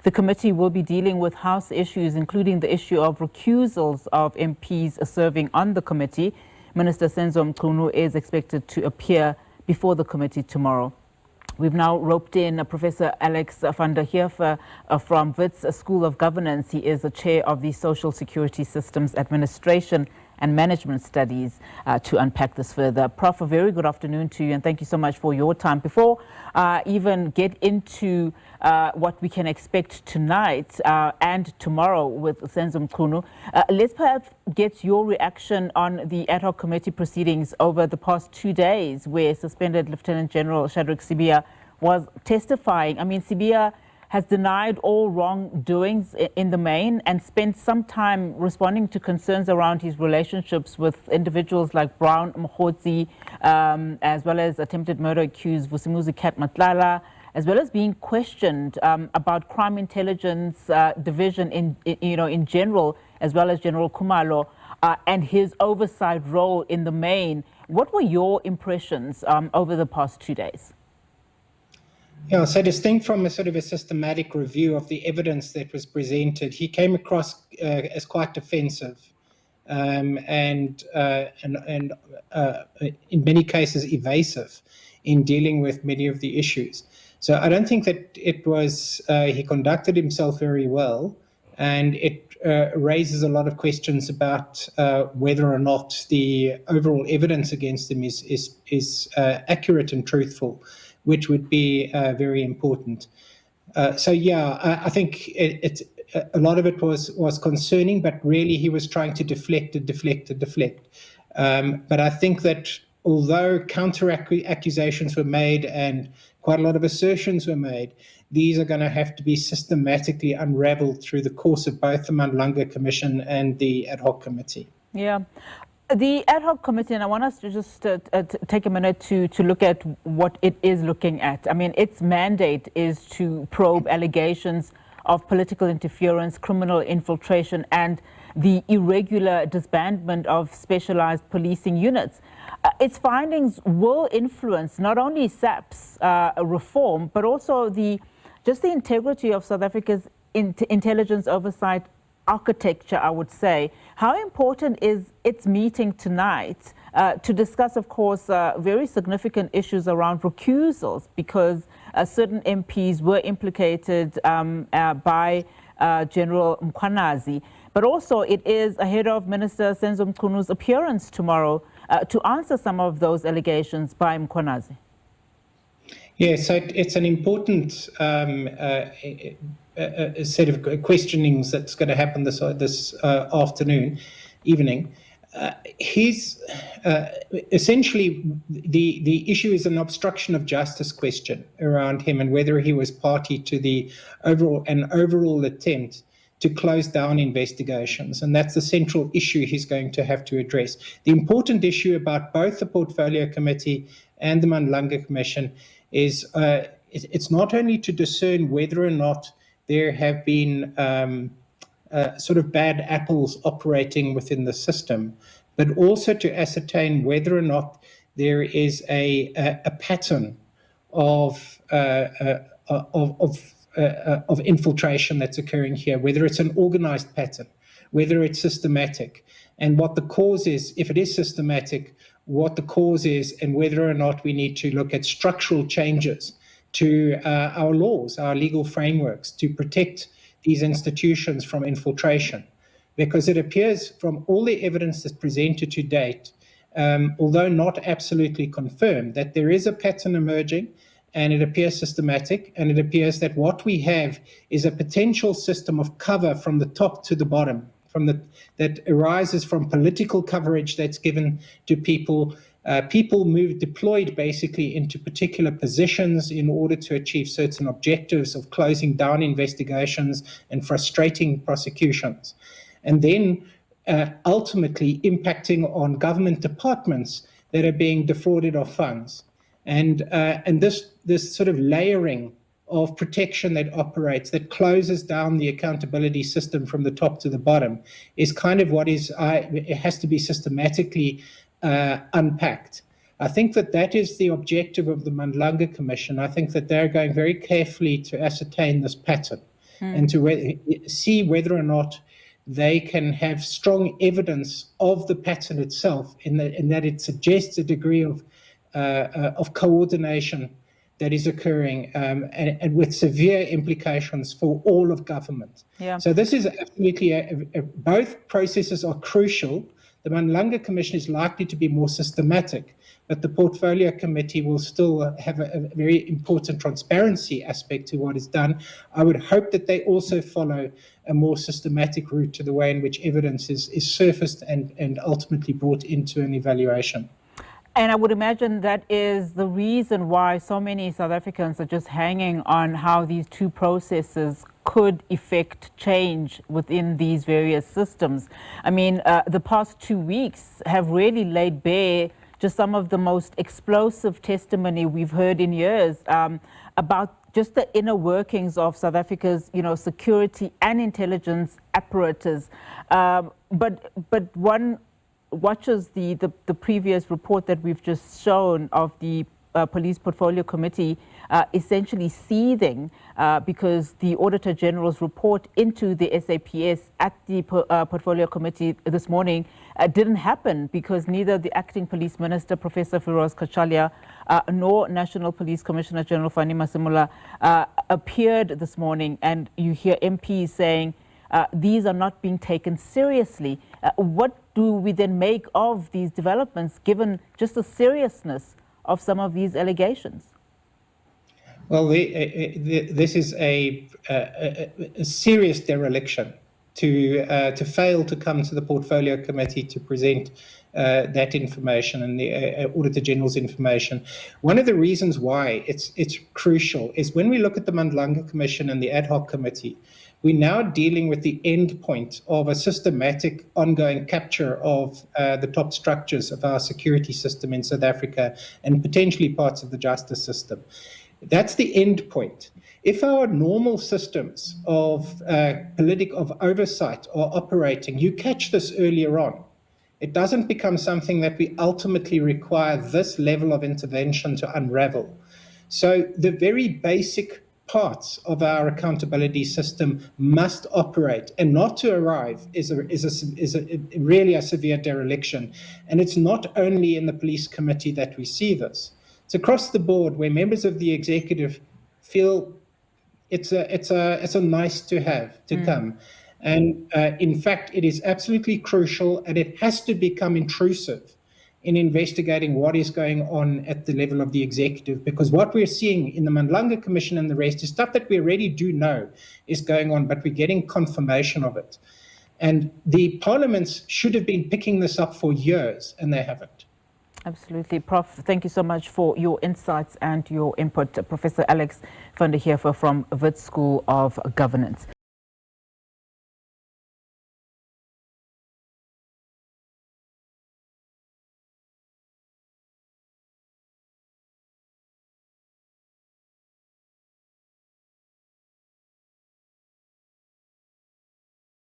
The committee will be dealing with House issues, including the issue of recusals of MPs serving on the committee. Minister Senzo Mchunu is expected to appear before the committee tomorrow. We've now roped in Professor Alex van der Heever from Wits School of Governance. He is the chair of the Social Security Systems Administration and Management Studies to unpack this further. Prof, a very good afternoon to you, and thank you so much for your time. Before even get into what we can expect tonight and tomorrow with Senzo Mchunu, let's perhaps get your reaction on the Ad Hoc Committee proceedings over the past 2 days, where suspended Lieutenant General Shadrack Sibiya was testifying. I mean, Sibiya has denied all wrongdoings in the main and spent some time responding to concerns around his relationships with individuals like Brown Mkhotsi, as well as attempted murder accused Vusimuzi Kat Matlala, as well as being questioned about crime intelligence division in general, as well as General Khumalo and his oversight role in the main. What were your impressions over the past 2 days? Yeah, so distinct from a sort of a systematic review of the evidence that was presented, he came across as quite defensive and in many cases evasive in dealing with many of the issues. So I don't think that it was, he conducted himself very well, and it raises a lot of questions about whether or not the overall evidence against him is accurate and truthful, which would be very important. So yeah, I think it's a lot of it was concerning, but really he was trying to deflect. But I think that although counter accusations were made and quite a lot of assertions were made, these are going to have to be systematically unraveled through the course of both the Mandlanga Commission and the Ad Hoc Committee. Yeah. The Ad Hoc Committee, and I want us to just take a minute to look at what it is looking at. I mean, its mandate is to probe allegations of political interference, criminal infiltration, and the irregular disbandment of specialized policing units. Its findings will influence not only SAP's reform, but also just the integrity of South Africa's intelligence oversight architecture, I would say. How important is its meeting tonight to discuss, of course, very significant issues around recusals, because certain MPs were implicated by General Mkhwanazi, but also it is ahead of Minister Senzo Mchunu's appearance tomorrow to answer some of those allegations by Mkhwanazi. Yes, so it's an important a set of questionings that's going to happen this evening. Essentially the issue is an obstruction of justice question around him and whether he was party to the overall attempt to close down investigations, and that's the central issue he's going to have to address. The important issue about both the Portfolio Committee and the Mandlanga Commission is it's not only to discern whether or not there have been sort of bad apples operating within the system, but also to ascertain whether or not there is a pattern of infiltration that's occurring here, whether it's an organized pattern, whether it's systematic, and what the cause is, if it is systematic, what the cause is, and whether or not we need to look at structural changes to our laws, our legal frameworks, to protect these institutions from infiltration. Because it appears from all the evidence that's presented to date, although not absolutely confirmed, that there is a pattern emerging, and it appears systematic, and it appears that what we have is a potential system of cover from the top to the bottom, that arises from political coverage that's given to people, deployed basically into particular positions in order to achieve certain objectives of closing down investigations and frustrating prosecutions, and then ultimately impacting on government departments that are being defrauded of funds. And this sort of layering of protection that operates, that closes down the accountability system from the top to the bottom, is kind of what it has to be systematically unpacked. I think that is the objective of the Mandlanga Commission. I think that they're going very carefully to ascertain this pattern. and to see whether or not they can have strong evidence of the pattern itself, in that it suggests a degree of coordination that is occurring, and with severe implications for all of government. Yeah. So this is absolutely, both processes are crucial. The Mandlanga Commission is likely to be more systematic, but the Portfolio Committee will still have a very important transparency aspect to what is done. I would hope that they also follow a more systematic route to the way in which evidence is surfaced and ultimately brought into an evaluation. And I would imagine that is the reason why so many South Africans are just hanging on how these two processes could effect change within these various systems. I mean, the past 2 weeks have really laid bare just some of the most explosive testimony we've heard in years about just the inner workings of South Africa's, security and intelligence apparatus. But one watches the previous report that we've just shown of the Police Portfolio Committee essentially seething because the Auditor General's report into the SAPS at the Portfolio Committee this morning didn't happen because neither the Acting Police Minister, Professor Firoz Kachalia, nor National Police Commissioner General Fani Masimula appeared this morning, and you hear MPs saying these are not being taken seriously. What do we then make of these developments, given just the seriousness of some of these allegations? Well, this is a serious dereliction to fail to come to the Portfolio Committee to present that information and the Auditor General's information. One of the reasons why it's crucial is when we look at the Mandlanga Commission and the Ad Hoc Committee, we're now dealing with the end point of a systematic ongoing capture of the top structures of our security system in South Africa and potentially parts of the justice system. That's the end point. If our normal systems of oversight are operating, you catch this earlier on. It doesn't become something that we ultimately require this level of intervention to unravel. So the very basic parts of our accountability system must operate, and not to arrive is really a severe dereliction. And it's not only in the police committee that we see this. It's across the board where members of the executive feel it's a nice to have to come. And in fact, it is absolutely crucial, and it has to become intrusive in investigating what is going on at the level of the executive, because what we're seeing in the Mandlanga Commission and the rest is stuff that we already do know is going on, but we're getting confirmation of it. And the parliaments should have been picking this up for years, and they haven't. Absolutely. Prof, thank you so much for your insights and your input. Professor Alex van der Heever from Wits School of Governance.